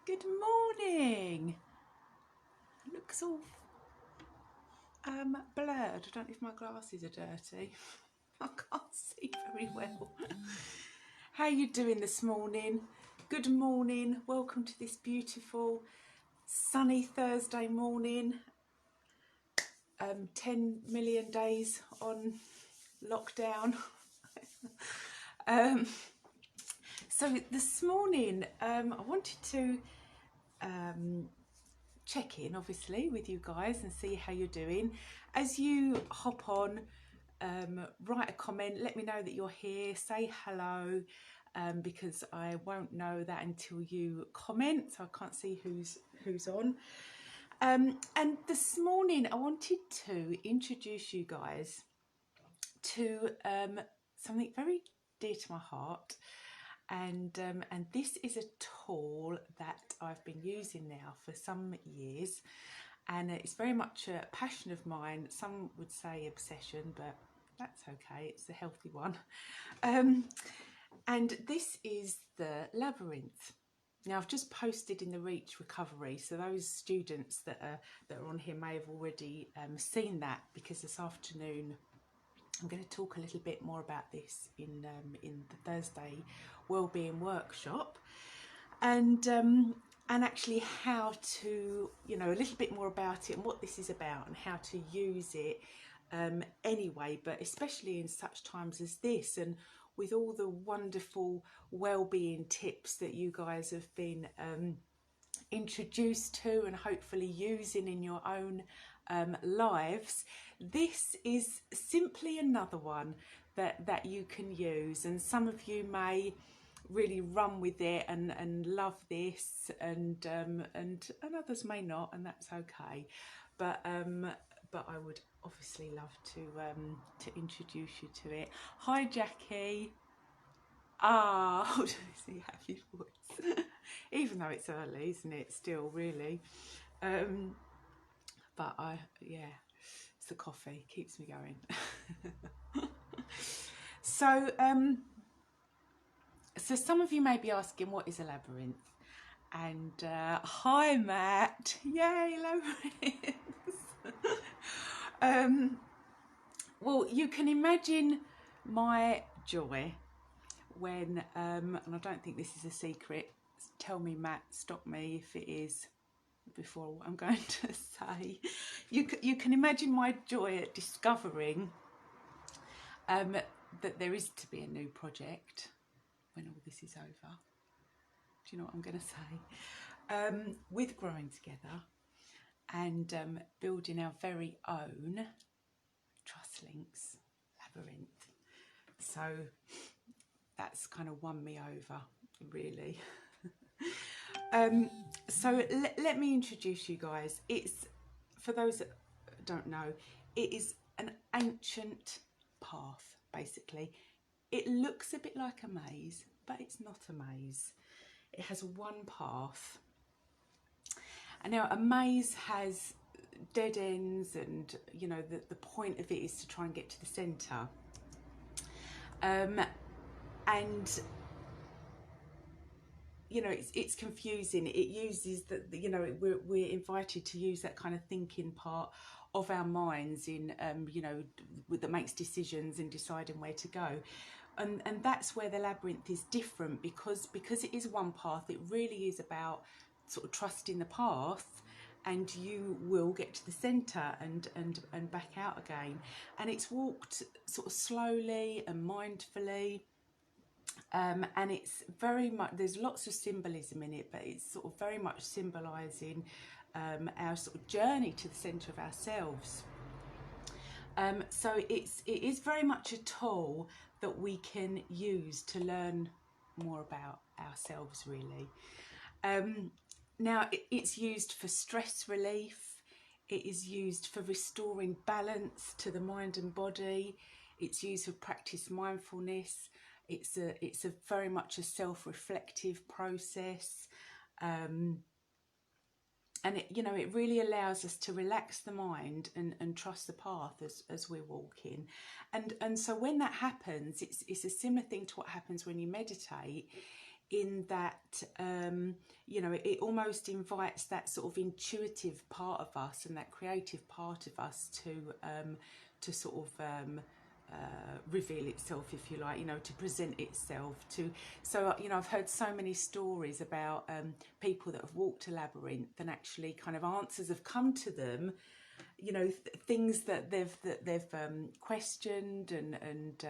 Good morning. It looks all blurred. I don't know if my glasses are dirty. I can't see very well. How are you doing this morning? Good morning. Welcome to this beautiful sunny Thursday morning. 10 million days on lockdown. So this morning I wanted to check in obviously with you guys and see how you're doing. As you hop on, write a comment, let me know that you're here, say hello, because I won't know that until you comment, so I can't see who's on. And this morning I wanted to introduce you guys to something very dear to my heart, and this is a tool that I've been using now for some years, and it's very much a passion of mine. Some would say obsession, but that's okay, it's a healthy one. And this is the Labyrinth. Now I've just posted in the Reach Recovery, so those students that are on here may have already seen that, because this afternoon I'm going to talk a little bit more about this in the Thursday Wellbeing Workshop, and actually how to, you know, a little bit more about it and what this is about and how to use it anyway, but especially in such times as this, and with all the wonderful wellbeing tips that you guys have been introduced to and hopefully using in your own lives. This is simply another one that you can use, and some of you may really run with it and love this, and others may not, and that's okay. But I would obviously love to introduce you to it. Hi Jackie. Ah, see, happy voice. Even though it's early, isn't it? Still, really. But yeah, it's the coffee, keeps me going. So, so some of you may be asking, what is a labyrinth? And hi, Matt. Yay, labyrinths. Well, you can imagine my joy when, and I don't think this is a secret, tell me Matt, stop me if it is, before what I'm going to say. You can imagine my joy at discovering that there is to be a new project when all this is over. Do you know what I'm going to say? With Growing Together and building our very own Trust Links Labyrinth. So that's kind of won me over, really. So let me introduce you guys. It's, for those that don't know, it is an ancient path, basically. It looks a bit like a maze, but it's not a maze. It has one path. And now a maze has dead ends, and you know, the point of it is to try and get to the centre. And you know, it's confusing. It uses you know, we're invited to use that kind of thinking part of our minds in you know, that makes decisions and deciding where to go, and that's where the labyrinth is different, because it is one path. It really is about sort of trusting the path, and you will get to the centre and back out again. And it's walked sort of slowly and mindfully. And it's very much, there's lots of symbolism in it, but it's sort of very much symbolising our sort of journey to the centre of ourselves. So it is very much a tool that we can use to learn more about ourselves, really. Now it's used for stress relief. It is used for restoring balance to the mind and body. It's used for practice mindfulness. It's a very much a self-reflective process, and it, you know, it really allows us to relax the mind and trust the path as we're walking. And so when that happens, it's a similar thing to what happens when you meditate. in that, you know, it almost invites that sort of intuitive part of us and that creative part of us to sort of reveal itself, if you like, you know, to present itself to. So, you know, I've heard so many stories about people that have walked a labyrinth, and actually kind of answers have come to them, you know, things that they've questioned and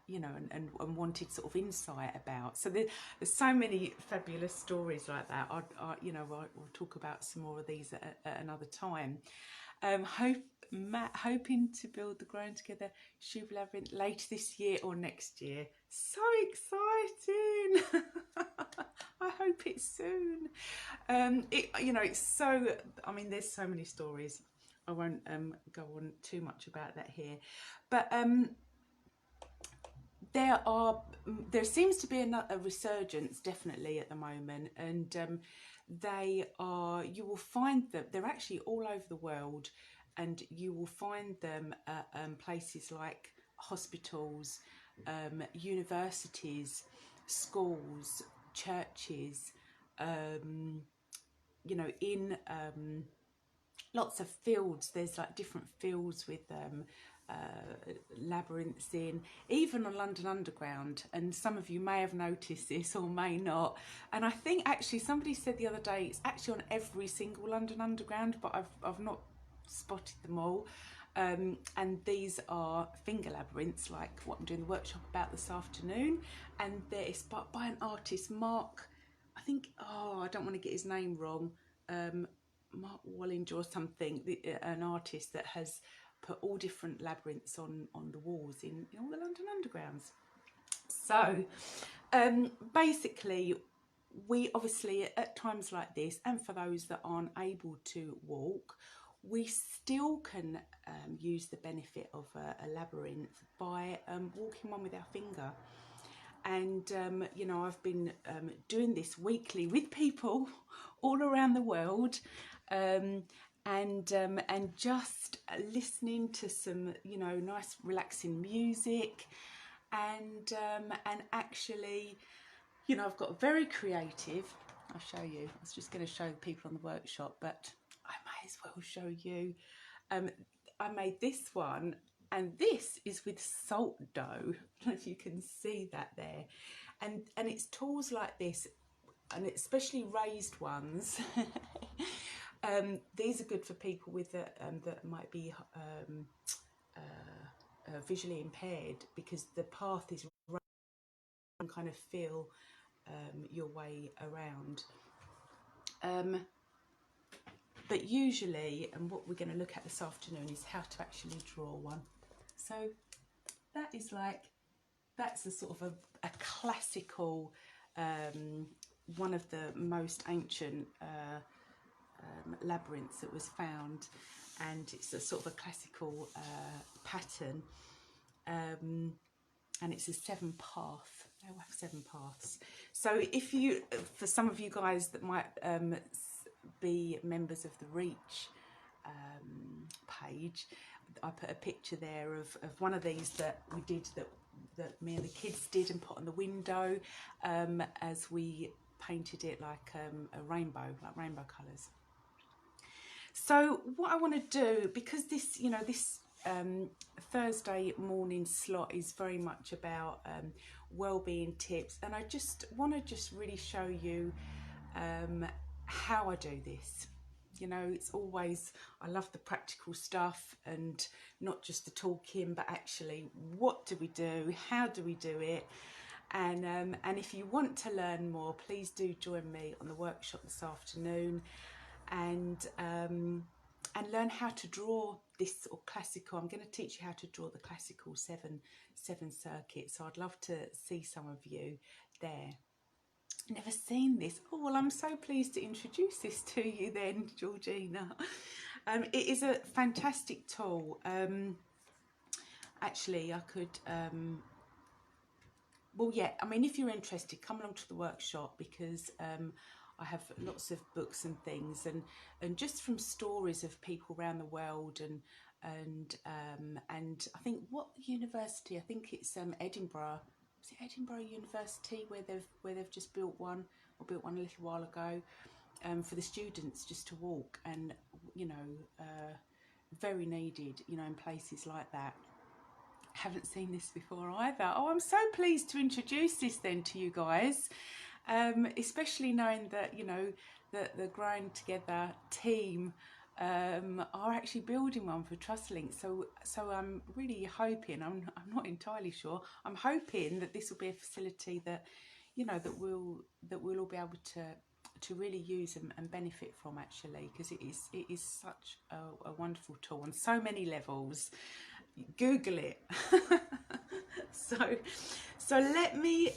you know, and wanted sort of insight about. So there's so many fabulous stories like that. You know, we'll talk about some more of these at another time. Hoping to build the Growing Together Shub Labyrinth later this year or next year. So exciting! I hope it's soon. You know, it's so. I mean, there's so many stories. I won't go on too much about that here, but there seems to be a resurgence definitely at the moment, and you will find that they're actually all over the world, and you will find them at places like hospitals, universities, schools, churches, you know, in lots of fields. There's like different fields with labyrinths in, even on London Underground, and some of you may have noticed this or may not. And I think actually somebody said the other day it's actually on every single London Underground, but I've not spotted them all. And these are finger labyrinths, like what I'm doing the workshop about this afternoon, and it's by an artist, Mark, I think, oh, I don't want to get his name wrong, Mark Wallinger or something, an artist that has put all different labyrinths on the walls in all the London Undergrounds. So basically, we obviously at times like this, and for those that aren't able to walk, we still can use the benefit of a labyrinth by walking one with our finger. And you know, I've been doing this weekly with people all around the world, and just listening to some, you know, nice relaxing music, and actually, you know, I've got very creative. I'll show you. I was just going to show the people on the workshop, but I may as well show you. I made this one, and this is with salt dough. I don't know if you can see that there, and it's tools like this, and especially raised ones. These are good for people with that might be visually impaired, because the path is right and kind of feel your way around. But usually, and what we're going to look at this afternoon, is how to actually draw one. So that is like, that's a sort of a classical, one of the most ancient labyrinths that was found, and it's a sort of a classical pattern, and it's a 7-path. They will have 7 paths. So if you, for some of you guys that might be members of the Reach page, I put a picture there of one of these that we did, that me and the kids did, and put on the window as we painted it like a rainbow, like rainbow colours. So what I want to do, because this, you know, this Thursday morning slot is very much about well-being tips, and I just want to just really show you how I do this. You know, it's always, I love the practical stuff, and not just the talking, but actually what do we do, how do we do it. And if you want to learn more, please do join me on the workshop this afternoon, and learn how to draw this sort of classical. I'm going to teach you how to draw the classical seven circuit. So I'd love to see some of you there. Never seen this. Oh, well, I'm so pleased to introduce this to you then, Georgina. It is a fantastic tool. Actually, I could, well, yeah, I mean, if you're interested, come along to the workshop, because I have lots of books and things, and just from stories of people around the world, and I think, what university? I think it's Edinburgh is it Edinburgh University where they've just built one, or built one a little while ago, for the students just to walk, and you know, very needed, you know, in places like that. Haven't seen this before either. Oh, I'm so pleased to introduce this then to you guys, especially knowing that, you know, that the Growing Together team are actually building one for TrustLink. So I'm really hoping, I'm not entirely sure, I'm hoping that this will be a facility that, you know, that we'll all be able to really use and benefit from, actually, because it is such a wonderful tool on so many levels. Google it. so let me,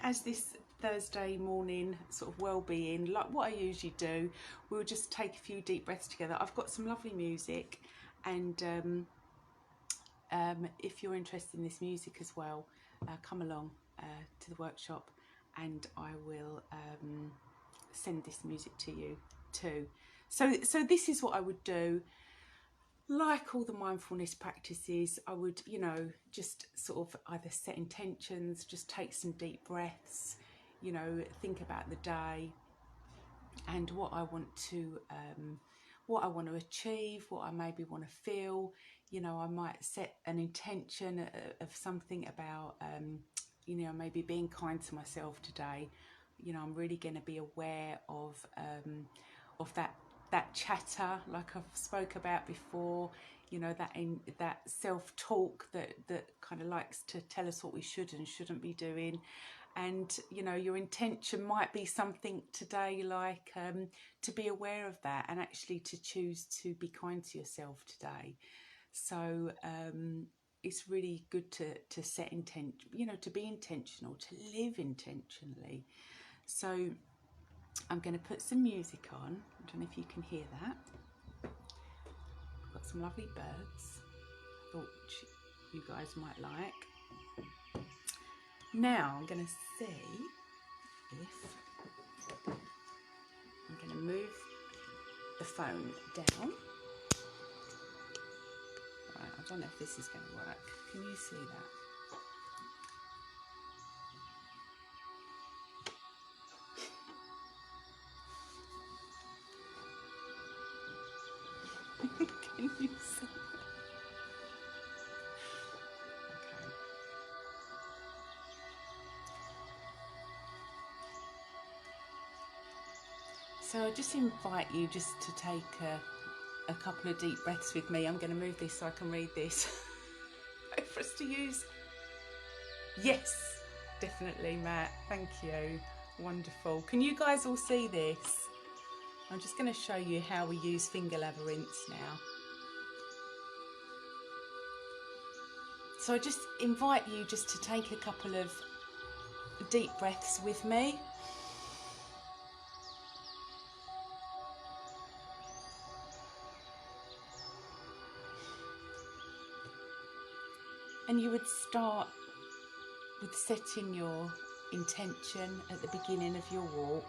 as this Thursday morning sort of well-being, like what I usually do, we'll just take a few deep breaths together. I've got some lovely music, and if you're interested in this music as well, come along to the workshop, and I will send this music to you too. So this is what I would do. Like all the mindfulness practices, I would, you know, just sort of either set intentions, just take some deep breaths, you know, think about the day and what I want to achieve, what I maybe want to feel. You know, I might set an intention of something about, you know, maybe being kind to myself today. You know, I'm really going to be aware of that chatter, like I've spoke about before, you know, that self-talk that kind of likes to tell us what we should and shouldn't be doing. And, you know, your intention might be something today like to be aware of that and actually to choose to be kind to yourself today. So it's really good to set intention, you know, to be intentional, to live intentionally. So I'm going to put some music on. I don't know if you can hear that. I've got some lovely birds. Thought you guys might like. Now I'm going to see if I'm going to move the phone down. Right, I don't know if this is going to work. Can you see that? Can you see? Okay. So I just invite you just to take a couple of deep breaths with me. I'm going to move this so I can read this. Wait for us to use. Yes, definitely, Matt. Thank you. Wonderful. Can you guys all see this? I'm just going to show you how we use finger labyrinths now. So I just invite you just to take a couple of deep breaths with me. And you would start with setting your intention at the beginning of your walk.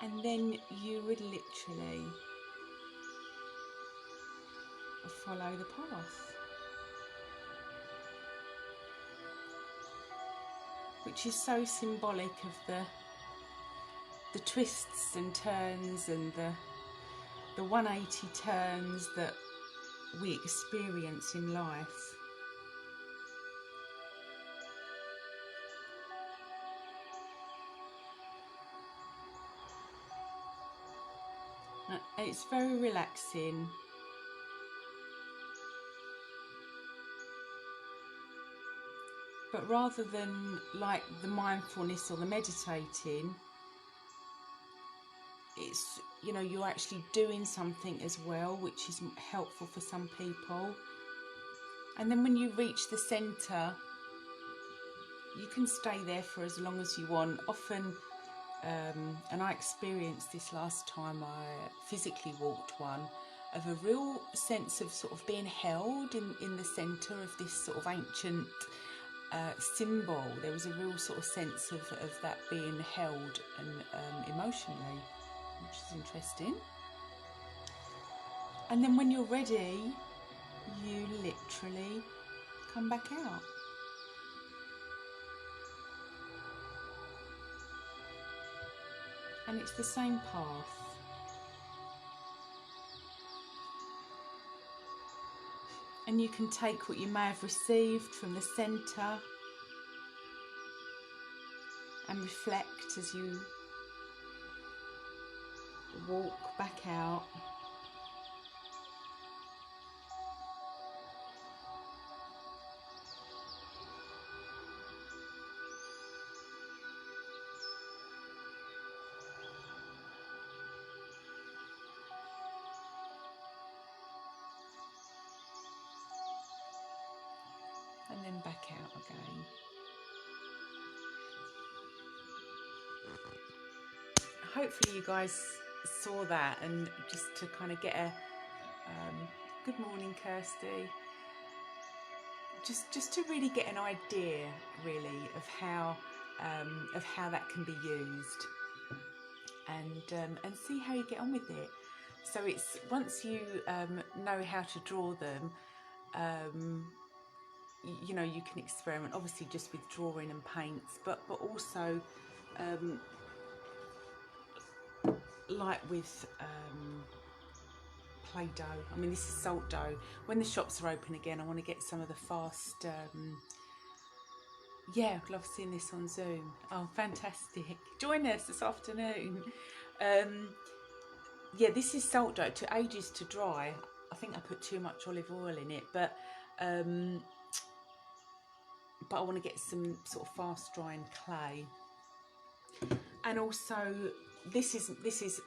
And then you would literally follow the path, which is so symbolic of the twists and turns and the 180 turns that we experience in life. And it's very relaxing. But rather than like the mindfulness or the meditating, it's, you know, you're actually doing something as well, which is helpful for some people. And then when you reach the centre, you can stay there for as long as you want. Often, and I experienced this last time I physically walked one, of a real sense of sort of being held in the centre of this sort of ancient symbol. There was a real sort of sense of that being held and emotionally, which is interesting. And then when you're ready, you literally come back out. And it's the same path. And you can take what you may have received from the centre and reflect as you walk back out. And then back out again. Hopefully you guys saw that, and just to kind of get a good morning, Kirsty. Just to really get an idea, really, of how that can be used, and see how you get on with it. So it's once you know how to draw them, you know, you can experiment, obviously, just with drawing and paints, but also like with Play-Doh. I mean, this is salt dough. When the shops are open again, I want to get some of the fast. Yeah, I'd love seeing this on Zoom. Oh, fantastic! Join us this afternoon. Yeah, this is salt dough. It took ages to dry. I think I put too much olive oil in it, but I want to get some sort of fast drying clay. And also, this is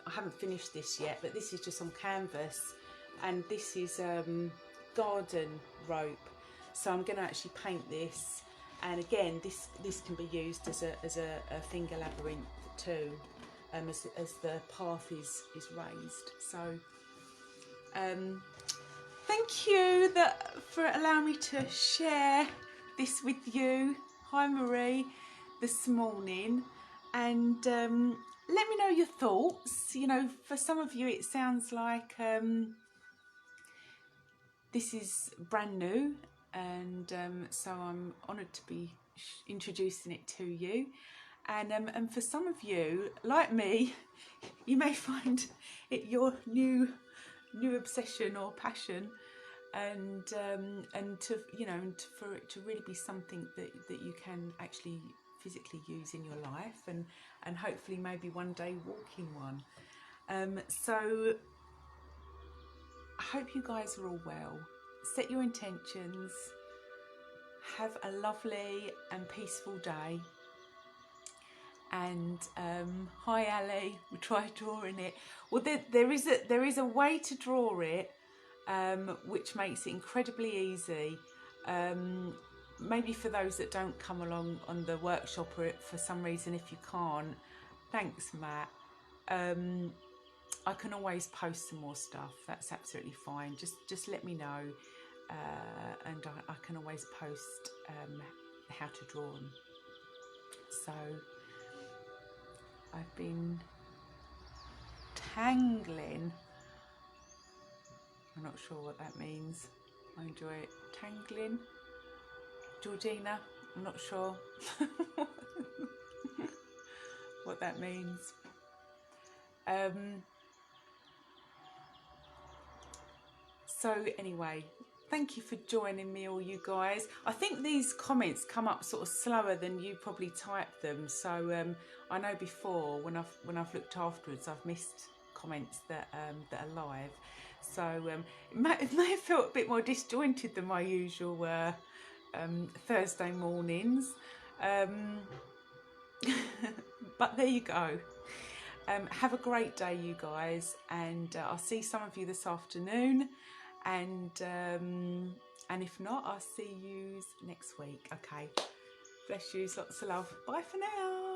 I haven't finished this yet, but this is just on canvas, and this is garden rope. So I'm going to actually paint this, and again, this can be used as a finger labyrinth too, as the path is raised. So thank you for allowing me to share this with you. Hi Marie, this morning. And let me know your thoughts. You know, for some of you it sounds like this is brand new, and so I'm honoured to be introducing it to you. And for some of you, like me, you may find it your new obsession or passion, and to, you know, for it to really be something that you can actually physically use in your life, and hopefully maybe one day walk in one. So I hope you guys are all well. Set your intentions. Have a lovely and peaceful day. And hi Ali, we tried drawing it. Well, there is a way to draw it, which makes it incredibly easy. Maybe for those that don't come along on the workshop, or for some reason if you can't, thanks Matt. I can always post some more stuff. That's absolutely fine. Just let me know, and I can always post how to draw them. So I've been tangling. I'm not sure what that means. I enjoy it. Tangling. Georgina, I'm not sure what that means. So anyway, thank you for joining me, all you guys. I think these comments come up sort of slower than you probably type them. So I know before, when I've looked afterwards, I've missed comments that are live. So it may have felt a bit more disjointed than my usual Thursday mornings, but there you go. Have a great day, you guys, and I'll see some of you this afternoon, and if not, I'll see you next week. Okay, bless you, lots of love. Bye for now.